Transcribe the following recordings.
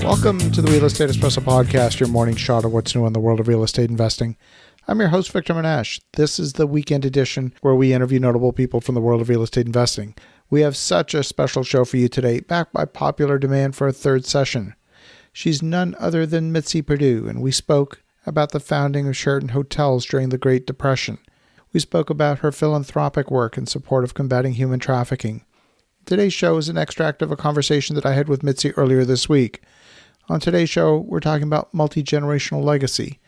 Welcome to the Real Estate Espresso Podcast, your morning shot of what's new in the world of real estate investing. I'm your host, Victor Monash. This is the weekend edition where we interview notable people from the world of real estate investing. We have such a special show for you today, backed by popular demand for a third session. She's none other than Mitzi Perdue, and we spoke about the founding of Sheraton Hotels during the Great Depression. We spoke about her philanthropic work in support of combating human trafficking. Today's show is an extract of a conversation that I had with Mitzi earlier this week. On today's show, we're talking about multi-generational legacy.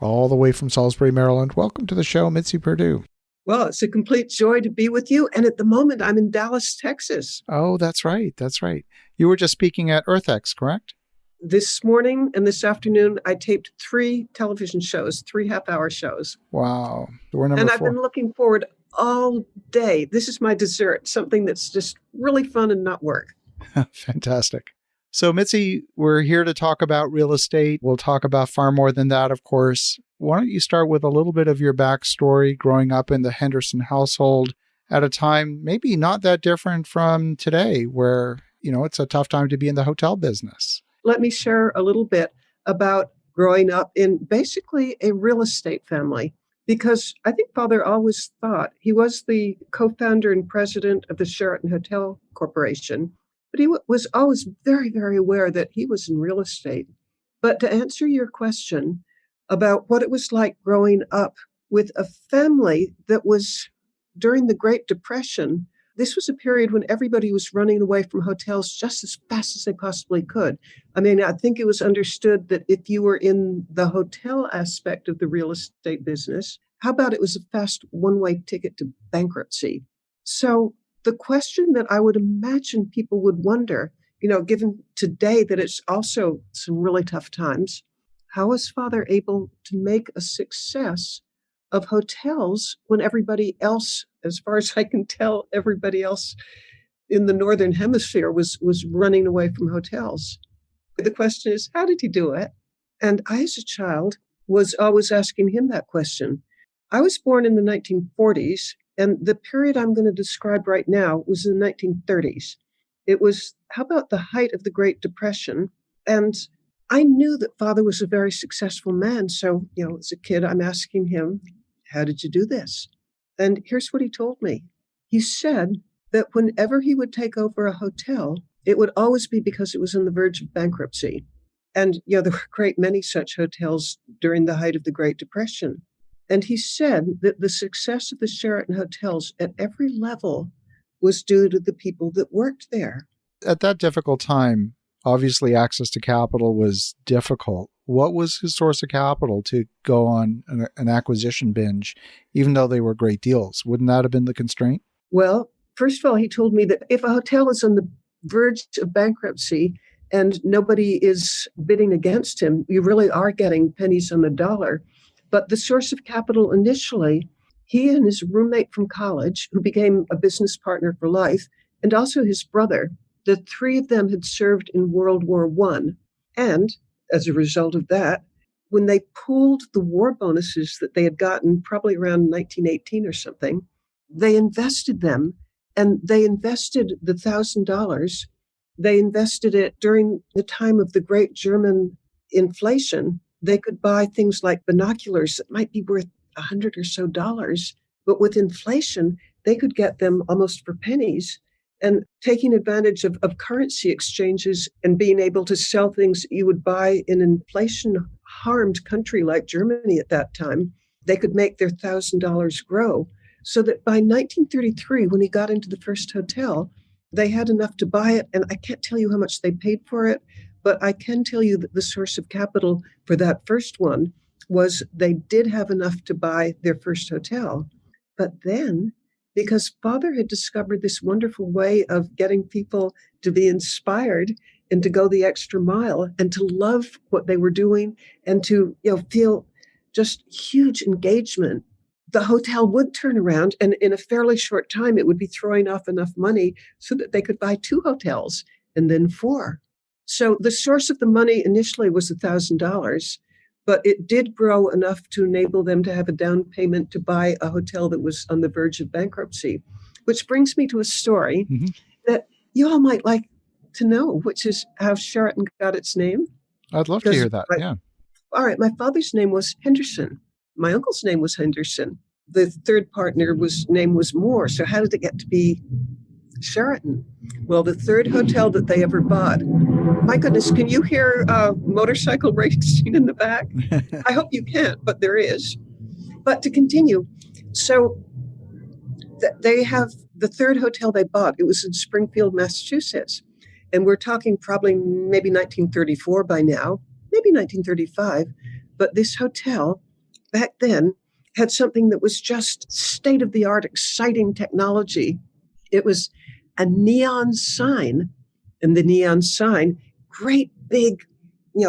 All the way from Salisbury, Maryland. Welcome to the show, Mitzi Perdue. Well, it's a complete joy to be with you. And at the moment, I'm in Dallas, Texas. Oh, that's right. That's right. You were just speaking at EarthX, correct? This morning and this afternoon, I taped 3 television shows, 3 half-hour shows. Wow. We're number 4. And I've been looking forward all day. This is my dessert, something that's just really fun and not work. Fantastic. So, Mitzi, we're here to talk about real estate. We'll talk about far more than that, of course. Why don't you start with a little bit of your backstory growing up in the Henderson household at a time maybe not that different from today, where, it's a tough time to be in the hotel business. Let me share a little bit about growing up in basically a real estate family, because I think Father always thought he was the co-founder and president of the Sheraton Hotel Corporation. But he was always very, very aware that he was in real estate. But to answer your question about what it was like growing up with a family that was during the Great Depression, this was a period when everybody was running away from hotels just as fast as they possibly could. I mean, I think it was understood that if you were in the hotel aspect of the real estate business, how about it was a fast one-way ticket to bankruptcy? So the question that I would imagine people would wonder, given today that it's also some really tough times, how was Father able to make a success of hotels when everybody else, as far as I can tell, everybody else in the Northern Hemisphere was running away from hotels? The question is, how did he do it? And I, as a child, was always asking him that question. I was born in the 1940s. And the period I'm going to describe right now was in the 1930s. It was, how about the height of the Great Depression? And I knew that Father was a very successful man. So, as a kid, I'm asking him, how did you do this? And here's what he told me. He said that whenever he would take over a hotel, it would always be because it was on the verge of bankruptcy. And, there were a great many such hotels during the height of the Great Depression. And he said that the success of the Sheraton hotels at every level was due to the people that worked there. At that difficult time, obviously access to capital was difficult. What was his source of capital to go on an acquisition binge, even though they were great deals? Wouldn't that have been the constraint? Well, first of all, he told me that if a hotel is on the verge of bankruptcy and nobody is bidding against him, you really are getting pennies on the dollar. But the source of capital initially, he and his roommate from college, who became a business partner for life, and also his brother, the 3 of them had served in World War I. And as a result of that, when they pooled the war bonuses that they had gotten probably around 1918 or something, they invested them, and they invested the $1,000. They invested it during the time of the great German inflation. They could buy things like binoculars that might be worth $100 or so, but with inflation, they could get them almost for pennies. And taking advantage of currency exchanges and being able to sell things that you would buy in an inflation-harmed country like Germany at that time, they could make their $1,000 grow. So that by 1933, when he got into the first hotel, they had enough to buy it. And I can't tell you how much they paid for it, but I can tell you that the source of capital for that first one was they did have enough to buy their first hotel. But then, because Father had discovered this wonderful way of getting people to be inspired and to go the extra mile and to love what they were doing and to feel just huge engagement, the hotel would turn around and in a fairly short time, it would be throwing off enough money so that they could buy 2 hotels and then 4. So the source of the money initially was $1,000, but it did grow enough to enable them to have a down payment to buy a hotel that was on the verge of bankruptcy, which brings me to a story that you all might like to know which is how Sheraton got its name? I'd love to hear that. Yeah. All right. My father's name was Henderson. My uncle's name was Henderson. The third partner name was Moore. So how did it get to be Sheraton? Well, the third hotel that they ever bought. My goodness, can you hear a motorcycle racing in the back? I hope you can't, but there is. But to continue, so they have the third hotel they bought. It was in Springfield, Massachusetts. And we're talking probably maybe 1934 by now, maybe 1935. But this hotel back then had something that was just state-of-the-art, exciting technology. It was a neon sign, and the neon sign, great big,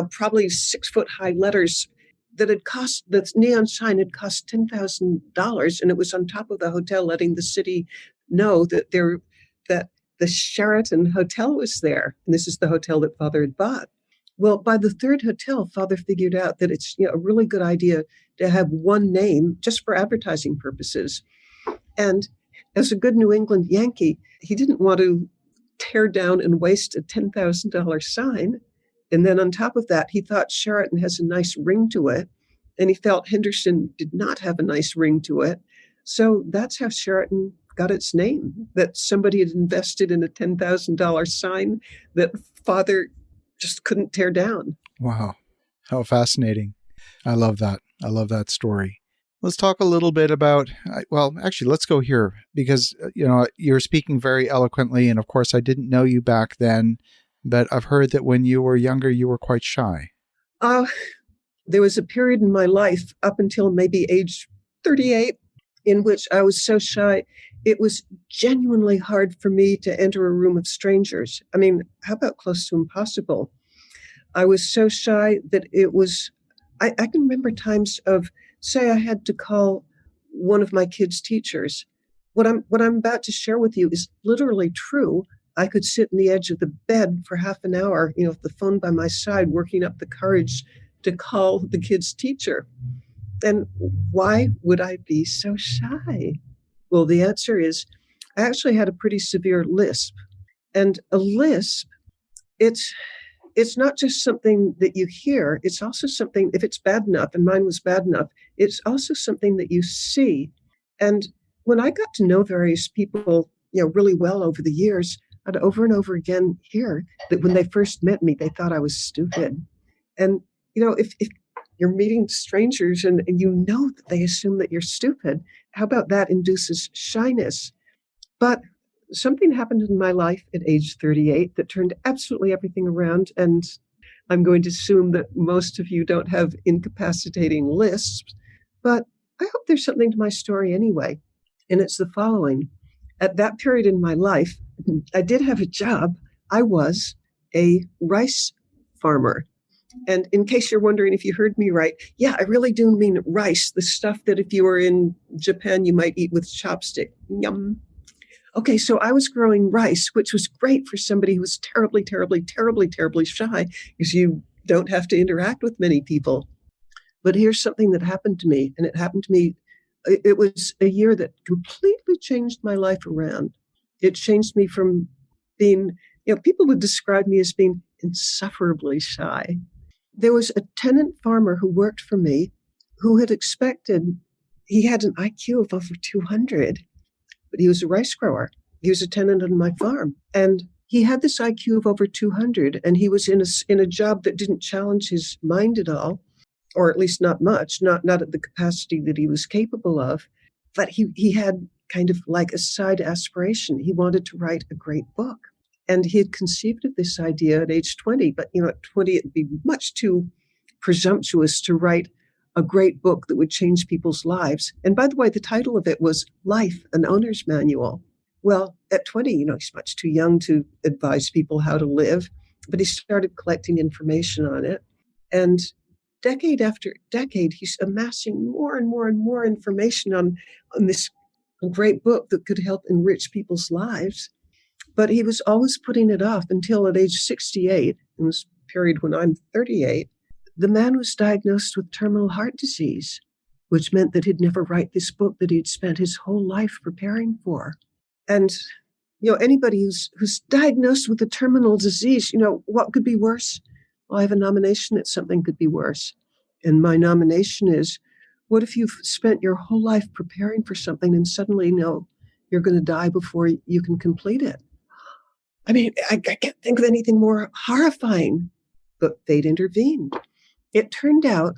probably 6-foot-high letters the neon sign had cost $10,000, and it was on top of the hotel, letting the city know that the Sheraton Hotel was there. And this is the hotel that Father had bought. Well, by the third hotel, Father figured out that it's a really good idea to have one name just for advertising purposes. And as a good New England Yankee, he didn't want to tear down and waste a $10,000 sign. And then on top of that, he thought Sheraton has a nice ring to it. And he felt Henderson did not have a nice ring to it. So that's how Sheraton got its name, that somebody had invested in a $10,000 sign that Father just couldn't tear down. Wow. How fascinating. I love that. I love that story. Let's talk a little bit about, actually, let's go here because, you're speaking very eloquently. And of course, I didn't know you back then, but I've heard that when you were younger, you were quite shy. There was a period in my life up until maybe age 38 in which I was so shy. It was genuinely hard for me to enter a room of strangers. I mean, how about close to impossible? I was so shy that it was, I can remember times of, say I had to call one of my kids' teachers. What I'm about to share with you is literally true. I could sit on the edge of the bed for half an hour, with the phone by my side, working up the courage to call the kid's teacher. And why would I be so shy? Well, the answer is I actually had a pretty severe lisp. And a lisp, it's not just something that you hear. It's also something, if it's bad enough, and mine was bad enough, it's also something that you see. And when I got to know various people, really well over the years, I'd over and over again hear that when they first met me, they thought I was stupid. And, if you're meeting strangers and you know that they assume that you're stupid, how about that induces shyness? But something happened in my life at age 38 that turned absolutely everything around. And I'm going to assume that most of you don't have incapacitating lisps, but I hope there's something to my story anyway. And it's the following. At that period in my life, I did have a job. I was a rice farmer. And in case you're wondering if you heard me right, yeah, I really do mean rice, the stuff that if you were in Japan, you might eat with chopstick. Yum. Okay, so I was growing rice, which was great for somebody who was terribly, terribly, terribly, terribly shy, because you don't have to interact with many people. But here's something that happened to me, and it happened to me. It was a year that completely changed my life around. It changed me from being, people would describe me as being insufferably shy. There was a tenant farmer who worked for me who had expected, he had an IQ of over 200, but he was a rice grower. He was a tenant on my farm. And he had this IQ of over 200, and he was in a job that didn't challenge his mind at all, or at least not much, not at the capacity that he was capable of. But he had kind of like a side aspiration. He wanted to write a great book. And he had conceived of this idea at age 20, but at 20, it'd be much too presumptuous to write a great book that would change people's lives. And by the way, the title of it was Life, an Owner's Manual. Well, at 20, he's much too young to advise people how to live, but he started collecting information on it. And decade after decade, he's amassing more and more and more information on this great book that could help enrich people's lives. But he was always putting it off until at age 68, in this period when I'm 38, the man was diagnosed with terminal heart disease, which meant that he'd never write this book that he'd spent his whole life preparing for. And Anybody who's diagnosed with a terminal disease, what could be worse? Well, I have a nomination that something could be worse. And my nomination is, what if you've spent your whole life preparing for something and suddenly you're going to die before you can complete it? I mean, I can't think of anything more horrifying, but fate intervened. It turned out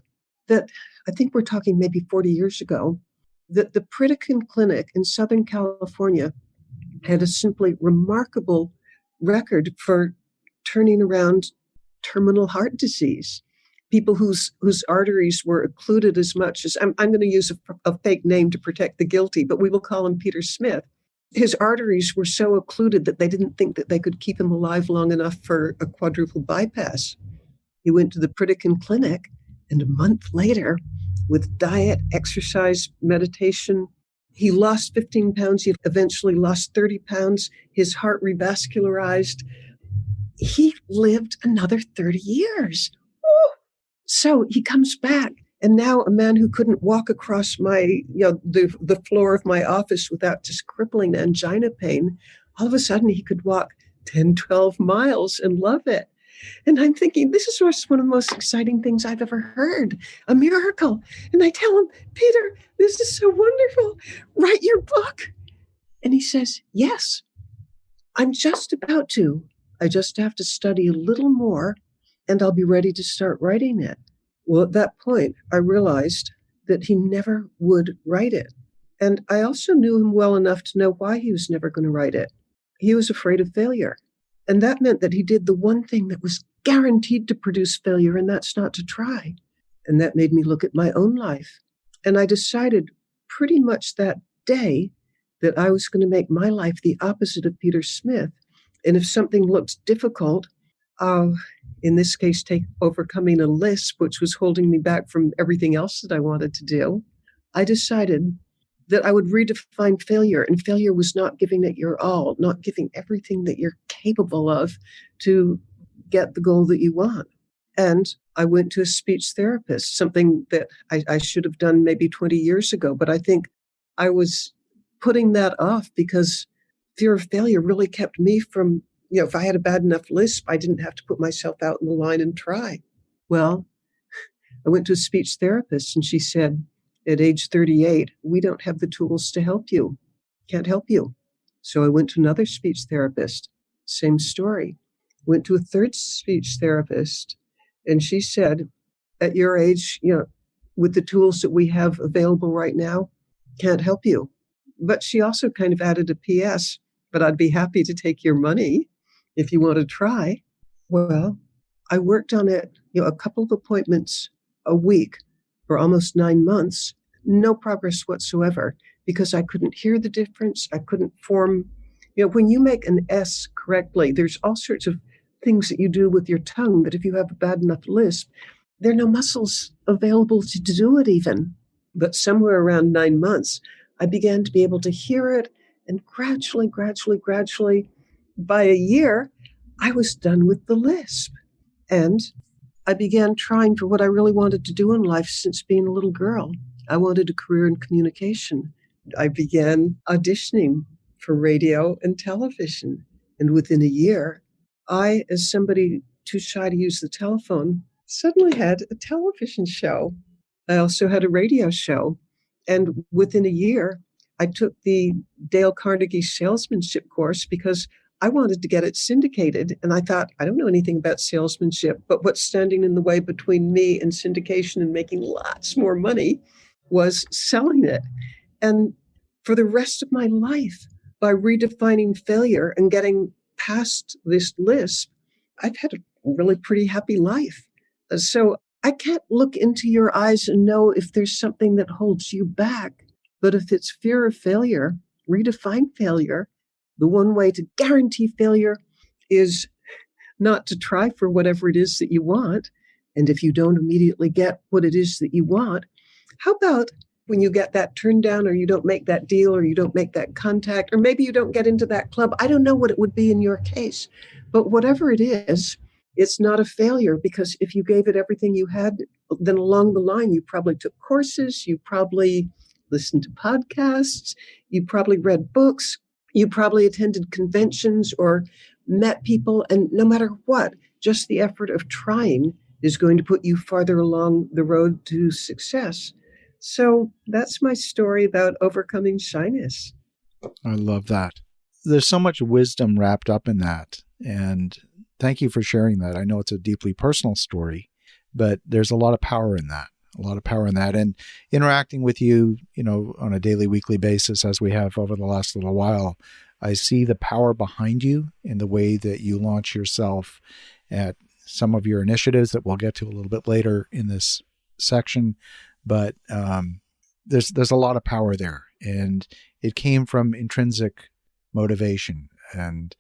that, I think we're talking maybe 40 years ago, that the Pritikin Clinic in Southern California had a simply remarkable record for turning around terminal heart disease. People whose arteries were occluded as much as, I'm going to use a fake name to protect the guilty, but we will call him Peter Smith. His arteries were so occluded that they didn't think that they could keep him alive long enough for a quadruple bypass. He went to the Pritikin Clinic, and a month later, with diet, exercise, meditation, he lost 15 pounds. He eventually lost 30 pounds. His heart revascularized. He lived another 30 years. So he comes back. And now a man who couldn't walk across the floor of my office without just crippling angina pain, all of a sudden he could walk 10, 12 miles and love it. And I'm thinking, this is just one of the most exciting things I've ever heard, a miracle. And I tell him, Peter, this is so wonderful. Write your book. And he says, yes, I'm just about to. I just have to study a little more and I'll be ready to start writing it. Well, at that point, I realized that he never would write it. And I also knew him well enough to know why he was never going to write it. He was afraid of failure. And that meant that he did the one thing that was guaranteed to produce failure, and that's not to try. And that made me look at my own life. And I decided pretty much that day that I was going to make my life the opposite of Peter Smith. And if something looked difficult, in this case, take overcoming a lisp, which was holding me back from everything else that I wanted to do, I decided that I would redefine failure. And failure was not giving it your all, not giving everything that you're capable of to get the goal that you want. And I went to a speech therapist, something that I should have done maybe 20 years ago. But I think I was putting that off because fear of failure really kept me from, if I had a bad enough lisp, I didn't have to put myself out in the line and try. Well, I went to a speech therapist and she said, at age 38, we don't have the tools to help you. Can't help you. So I went to another speech therapist. Same story. Went to a third speech therapist. And she said, at your age, with the tools that we have available right now, can't help you. But she also kind of added a PS, but I'd be happy to take your money if you want to try. Well, I worked on it, a couple of appointments a week for almost 9 months, no progress whatsoever, because I couldn't hear the difference. I couldn't form, when you make an S correctly, there's all sorts of things that you do with your tongue that if you have a bad enough lisp, there are no muscles available to do it even. But somewhere around 9 months, I began to be able to hear it. And gradually, by a year, I was done with the lisp. And I began trying for what I really wanted to do in life since being a little girl. I wanted a career in communication. I began auditioning for radio and television. And within a year, I, as somebody too shy to use the telephone, suddenly had a television show. I also had a radio show. And within a year, I took the Dale Carnegie salesmanship course because I wanted to get it syndicated. And I thought, I don't know anything about salesmanship, but what's standing in the way between me and syndication and making lots more money was selling it. And for the rest of my life, by redefining failure and getting past this lisp, I've had a really pretty happy life. So I can't look into your eyes and know if there's something that holds you back. But if it's fear of failure, redefine failure. The one way to guarantee failure is not to try for whatever it is that you want. And if you don't immediately get what it is that you want, how about when you get that turned down, or you don't make that deal, or you don't make that contact, or maybe you don't get into that club? I don't know what it would be in your case, but whatever it is, it's not a failure, because if you gave it everything you had, then along the line, you probably took courses, you probably listened to podcasts, you probably read books. You probably attended conventions or met people, and no matter what, just the effort of trying is going to put you farther along the road to success. So that's my story about overcoming shyness. I love that. There's so much wisdom wrapped up in that. And thank you for sharing that. I know it's a deeply personal story, but there's a lot of power in that. A lot of power in that. And interacting with you, on a daily, weekly basis, as we have over the last little while, I see the power behind you in the way that you launch yourself at some of your initiatives that we'll get to a little bit later in this section. But there's a lot of power there, and it came from intrinsic motivation. And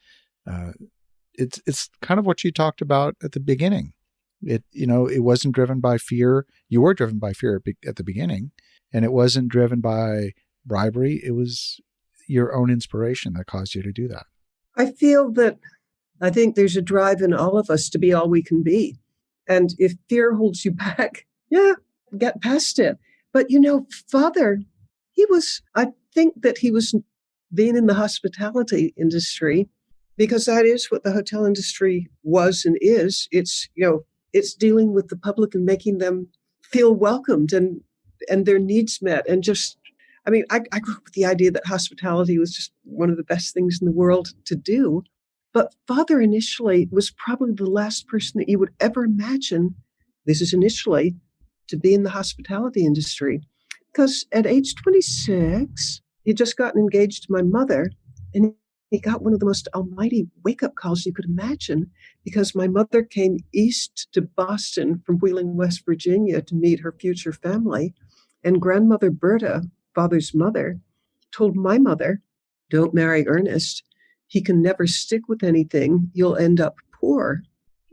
it's kind of what you talked about at the beginning. It wasn't driven by fear. You were driven by fear at the beginning, and it wasn't driven by bribery. It was your own inspiration that caused you to do that. I think there's a drive in all of us to be all we can be. And if fear holds you back, get past it. But Father, I think that he was being in the hospitality industry, because that is what the hotel industry was and is. It's dealing with the public and making them feel welcomed and their needs met. And I grew up with the idea that hospitality was just one of the best things in the world to do. But Father initially was probably the last person that you would ever imagine, this is initially, to be in the hospitality industry. Because at age 26, he'd just gotten engaged to my mother, and he got one of the most almighty wake-up calls you could imagine, because my mother came east to Boston from Wheeling, West Virginia, to meet her future family. And grandmother Berta, Father's mother, told my mother, "Don't marry Ernest. He can never stick with anything. You'll end up poor."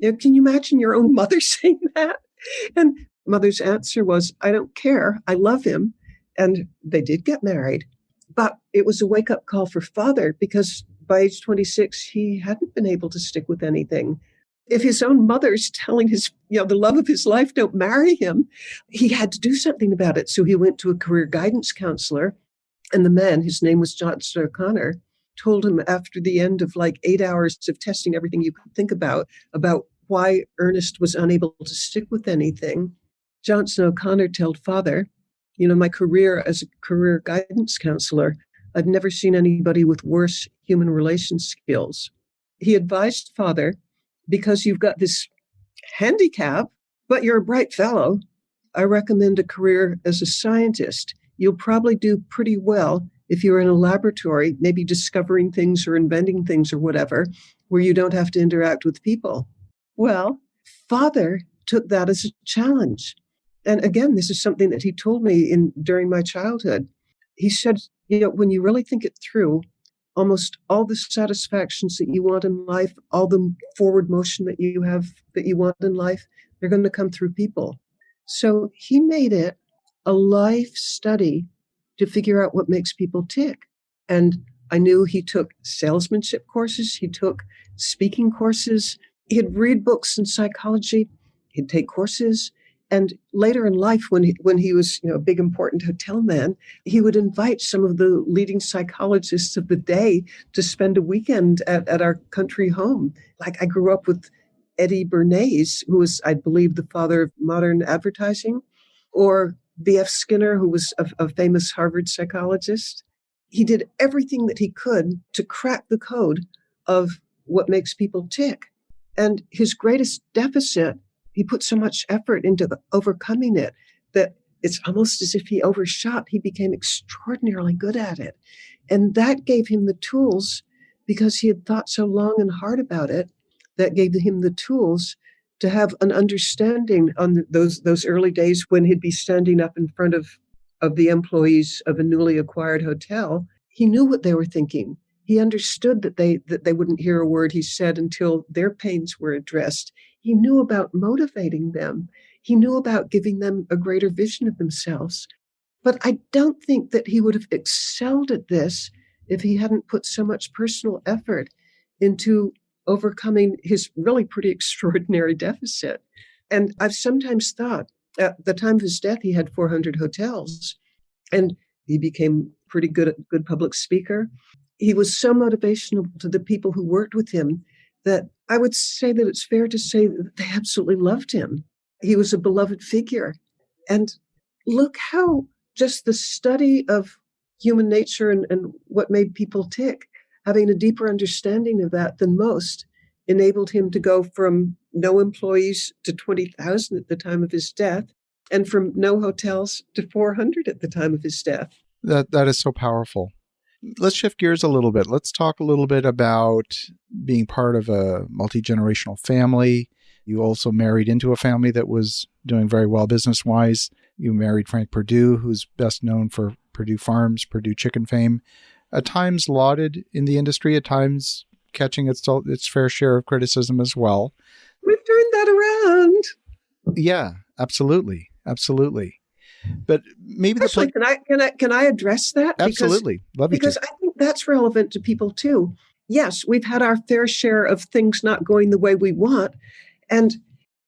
Can you imagine your own mother saying that? And mother's answer was, "I don't care. I love him." And they did get married. But it was a wake-up call for Father, because by age 26, he hadn't been able to stick with anything. If his own mother's telling the love of his life, don't marry him, he had to do something about it. So he went to a career guidance counselor, and the man, his name was Johnson O'Connor, told him after the end of 8 hours of testing everything you could think about why Ernest was unable to stick with anything. Johnson O'Connor told Father, my career as a career guidance counselor, I've never seen anybody with worse human relations skills. He advised Father, because you've got this handicap, but you're a bright fellow, I recommend a career as a scientist. You'll probably do pretty well if you're in a laboratory, maybe discovering things or inventing things or whatever, where you don't have to interact with people. Well, Father took that as a challenge. And again, this is something that he told me during my childhood. He said, when you really think it through, almost all the satisfactions that you want in life, all the forward motion that you have that you want in life, they're going to come through people. So he made it a life study to figure out what makes people tick. And I knew he took salesmanship courses. He took speaking courses. He'd read books in psychology. He'd take courses. And later in life, when he was a big, important hotel man, he would invite some of the leading psychologists of the day to spend a weekend at our country home. I grew up with Eddie Bernays, who was, I believe, the father of modern advertising, or B.F. Skinner, who was a famous Harvard psychologist. He did everything that he could to crack the code of what makes people tick. And his greatest deficit, he put so much effort into overcoming it that it's almost as if he overshot. He became extraordinarily good at it. And that gave him the tools, because he had thought so long and hard about it, that gave him the tools to have an understanding on those early days when he'd be standing up in front of the employees of a newly acquired hotel. He knew what they were thinking. He understood that they wouldn't hear a word he said until their pains were addressed. He knew about motivating them. He knew about giving them a greater vision of themselves. But I don't think that he would have excelled at this if he hadn't put so much personal effort into overcoming his really pretty extraordinary deficit. And I've sometimes thought, at the time of his death, he had 400 hotels, and he became pretty good public speaker. he was so motivational to the people who worked with him that I would say that it's fair to say that they absolutely loved him. He was a beloved figure. And look how just the study of human nature and what made people tick, having a deeper understanding of that than most, enabled him to go from no employees to 20,000 at the time of his death, and from no hotels to 400 at the time of his death. That is so powerful. Let's shift gears a little bit. Let's talk a little bit about being part of a multi-generational family. You also married into a family that was doing very well business-wise. You married Frank Perdue, who's best known for Perdue Farms, Perdue chicken fame. At times lauded in the industry, at times catching its fair share of criticism as well. We've turned that around. Yeah, absolutely. Absolutely. But maybe actually, can I address that? Absolutely. Love you because I think that's relevant to people too. Yes, we've had our fair share of things not going the way we want. And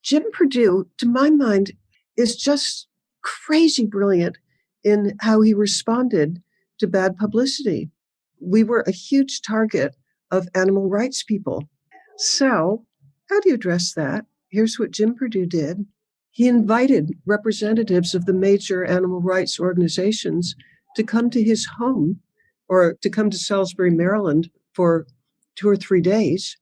Jim Perdue, to my mind, is just crazy brilliant in how he responded to bad publicity. We were a huge target of animal rights people. So how do you address that? Here's what Jim Perdue did. He invited representatives of the major animal rights organizations to come to his home or to come to Salisbury, Maryland for 2 or 3 days.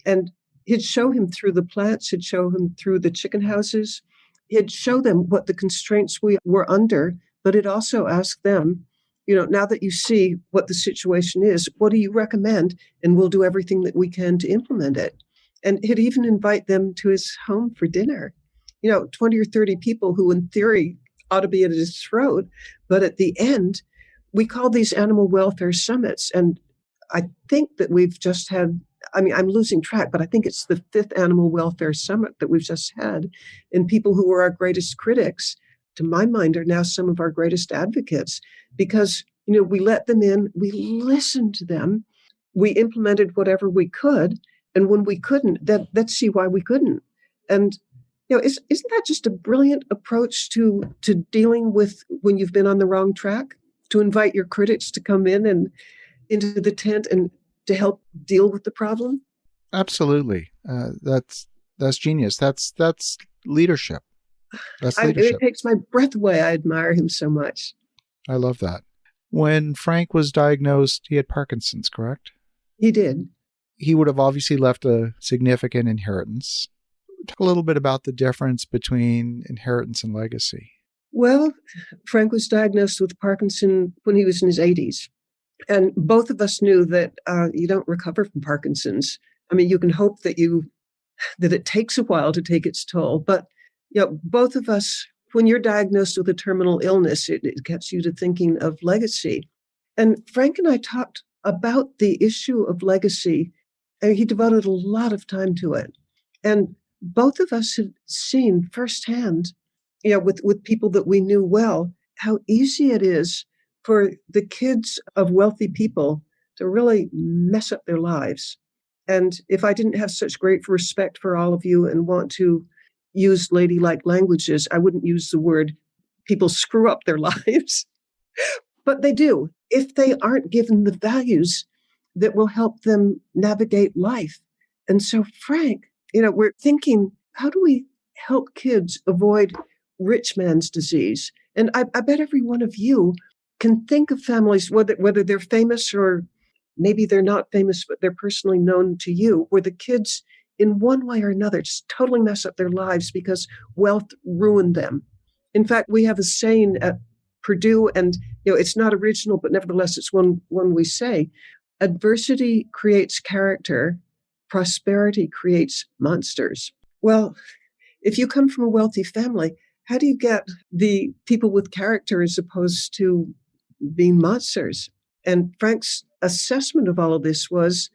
And he'd show him through the plants, he'd show him through the chicken houses, he'd show them what the constraints we were under, but he'd also ask them, now that you see what the situation is, what do you recommend? And we'll do everything that we can to implement it. And he'd even invite them to his home for dinner. 20 or 30 people who in theory ought to be at his throat. But at the end, we call these animal welfare summits. And I think that we've just had, I'm losing track, but I think it's the 5th animal welfare summit that we've just had. And people who were our greatest critics, to my mind, are now some of our greatest advocates because, we let them in, we listened to them, we implemented whatever we could. And when we couldn't, let's see why we couldn't. And isn't that just a brilliant approach to dealing with when you've been on the wrong track? To invite your critics to come in and into the tent and to help deal with the problem? Absolutely. That's genius. That's leadership. That's leadership. It takes my breath away. I admire him so much. I love that. When Frank was diagnosed, he had Parkinson's, correct? He did. He would have obviously left a significant inheritance. Talk a little bit about the difference between inheritance and legacy. Well, Frank was diagnosed with Parkinson when he was in his 80s. And both of us knew that you don't recover from Parkinson's. You can hope that it takes a while to take its toll. But both of us, when you're diagnosed with a terminal illness, it gets you to thinking of legacy. And Frank and I talked about the issue of legacy, and he devoted a lot of time to it. And both of us had seen firsthand, with people that we knew well, how easy it is for the kids of wealthy people to really mess up their lives. And if I didn't have such great respect for all of you and want to use ladylike languages, I wouldn't use the word people screw up their lives. But they do, if they aren't given the values that will help them navigate life. And so, Frank, we're thinking, how do we help kids avoid rich man's disease? And I bet every one of you can think of families, whether they're famous or maybe they're not famous, but they're personally known to you, where the kids in one way or another just totally mess up their lives because wealth ruined them. In fact, we have a saying at Purdue, and it's not original, but nevertheless, it's one we say: adversity creates character, prosperity creates monsters. Well, if you come from a wealthy family, how do you get the people with character as opposed to being monsters? And Frank's assessment of all of this was,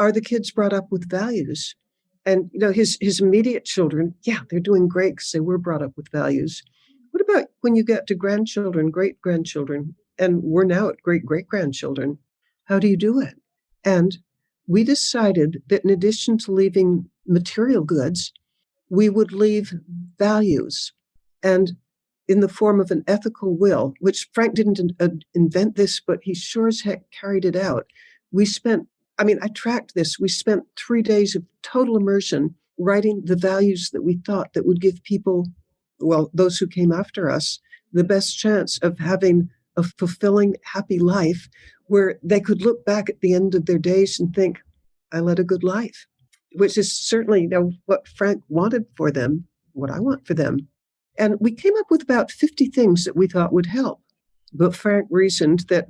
are the kids brought up with values? And, his immediate children, they're doing great because they were brought up with values. What about when you get to grandchildren, great-grandchildren, and we're now at great-great-grandchildren? How do you do it? And we decided that in addition to leaving material goods, we would leave values, and in the form of an ethical will, which Frank didn't invent this, but he sure as heck carried it out. we spent, I tracked this. We spent 3 days of total immersion writing the values that we thought that would give people, well, those who came after us, the best chance of having a fulfilling, happy life where they could look back at the end of their days and think, I led a good life, which is certainly, what Frank wanted for them, what I want for them. And we came up with about 50 things that we thought would help. But Frank reasoned that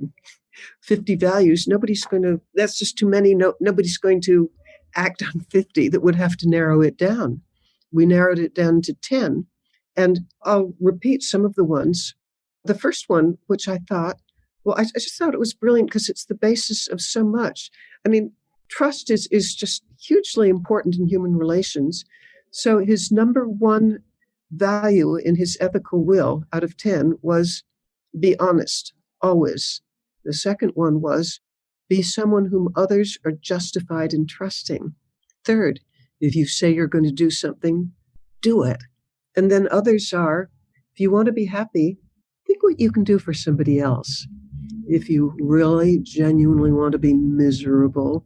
50 values, that's just too many. Nobody's going to act on 50, that would have to narrow it down. We narrowed it down to 10. And I'll repeat some of the ones. The first one, which I just thought it was brilliant because it's the basis of so much. Trust is just hugely important in human relations. So his number one value in his ethical will out of 10 was be honest, always. The second one was be someone whom others are justified in trusting. Third, if you say you're going to do something, do it. And then others are, if you want to be happy, think what you can do for somebody else. If you really genuinely want to be miserable,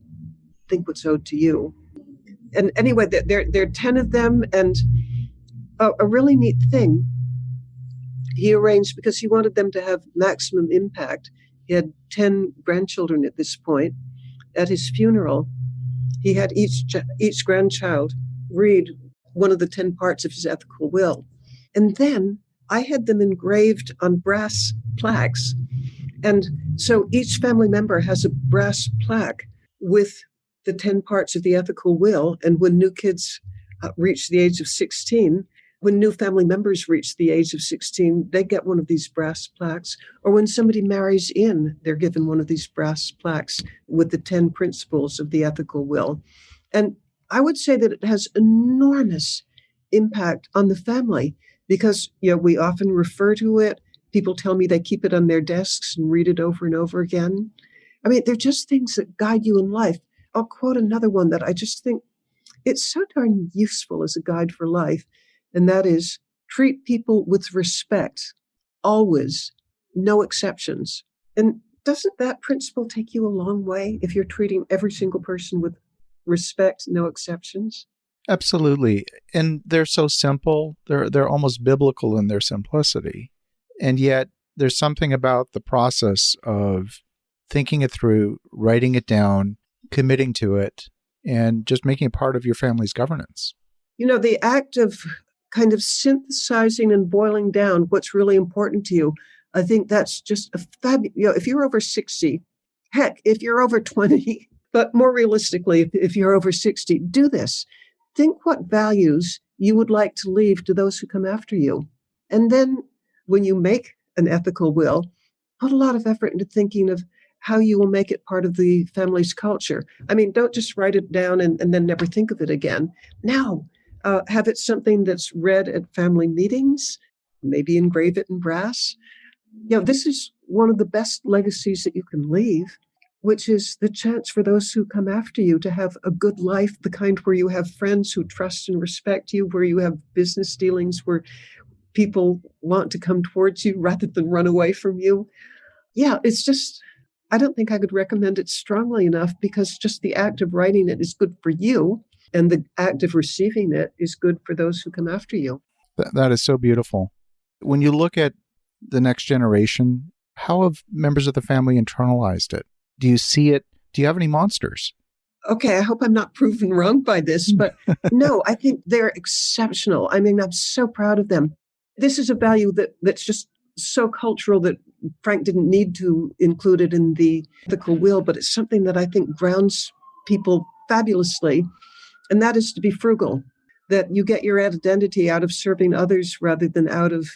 think what's owed to you. And anyway, there are 10 of them, and a really neat thing he arranged, because he wanted them to have maximum impact. He had 10 grandchildren at this point. At his funeral, he had each grandchild read one of the 10 parts of his ethical will. And then I had them engraved on brass plaques. And so each family member has a brass plaque with the 10 parts of the ethical will. And when new kids reach the age of 16, when new family members reach the age of 16, they get one of these brass plaques. Or when somebody marries in, they're given one of these brass plaques with the 10 principles of the ethical will. And I would say that it has enormous impact on the family because, we often refer to it. People tell me they keep it on their desks and read it over and over again. They're just things that guide you in life. I'll quote another one that I just think it's so darn useful as a guide for life. And that is, treat people with respect, always, no exceptions. And doesn't that principle take you a long way if you're treating every single person with respect, no exceptions? Absolutely. And they're so simple. They're almost biblical in their simplicity. And yet there's something about the process of thinking it through, writing it down, committing to it, and just making it part of your family's governance. The act of kind of synthesizing and boiling down what's really important to you, I think that's just a fabulous, if you're over 60, heck, if you're over 20, but more realistically, if you're over 60, do this. Think what values you would like to leave to those who come after you. And then when you make an ethical will, put a lot of effort into thinking of how you will make it part of the family's culture. Don't just write it down and then never think of it again. Now, have it something that's read at family meetings, maybe engrave it in brass. This is one of the best legacies that you can leave, which is the chance for those who come after you to have a good life, the kind where you have friends who trust and respect you, where you have business dealings, where people want to come towards you rather than run away from you. It's just, I don't think I could recommend it strongly enough because just the act of writing it is good for you. And the act of receiving it is good for those who come after you. That is so beautiful. When you look at the next generation, how have members of the family internalized it? Do you see it? Do you have any monsters? Okay, I hope I'm not proven wrong by this, but no, I think they're exceptional. I'm so proud of them. This is a value that's just so cultural that Frank didn't need to include it in the ethical will, but it's something that I think grounds people fabulously. And that is to be frugal, that you get your identity out of serving others rather than out of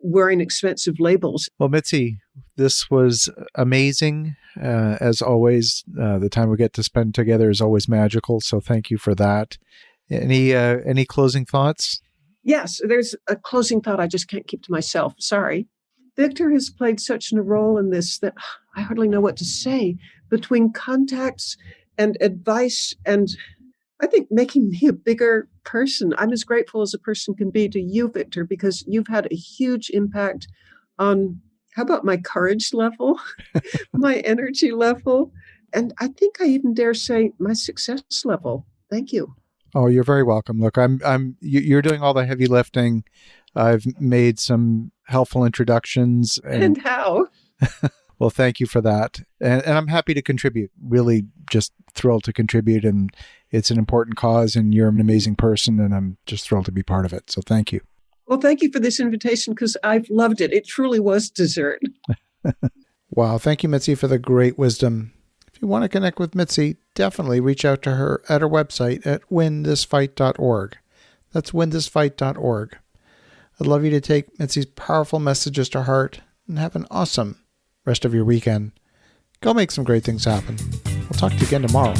wearing expensive labels. Well, Mitzi, this was amazing. As always, the time we get to spend together is always magical. So thank you for that. Any closing thoughts? Yes, there's a closing thought I just can't keep to myself. Sorry. Victor has played such a role in this that I hardly know what to say. Between contacts and advice and I think making me a bigger person. I'm as grateful as a person can be to you, Victor, because you've had a huge impact on, how about my courage level, my energy level, and I think I even dare say my success level. Thank you. Oh, you're very welcome. Look, you're doing all the heavy lifting. I've made some helpful introductions And how? well, thank you for that. And I'm happy to contribute. Really just thrilled to contribute. And it's an important cause and you're an amazing person. And I'm just thrilled to be part of it. So thank you. Well, thank you for this invitation because I've loved it. It truly was dessert. Wow. Thank you, Mitzi, for the great wisdom. If you want to connect with Mitzi, definitely reach out to her at her website at winthisfight.org. That's winthisfight.org. I'd love you to take Mitzi's powerful messages to heart and have an awesome rest of your weekend. Go make some great things happen. We'll talk to you again tomorrow.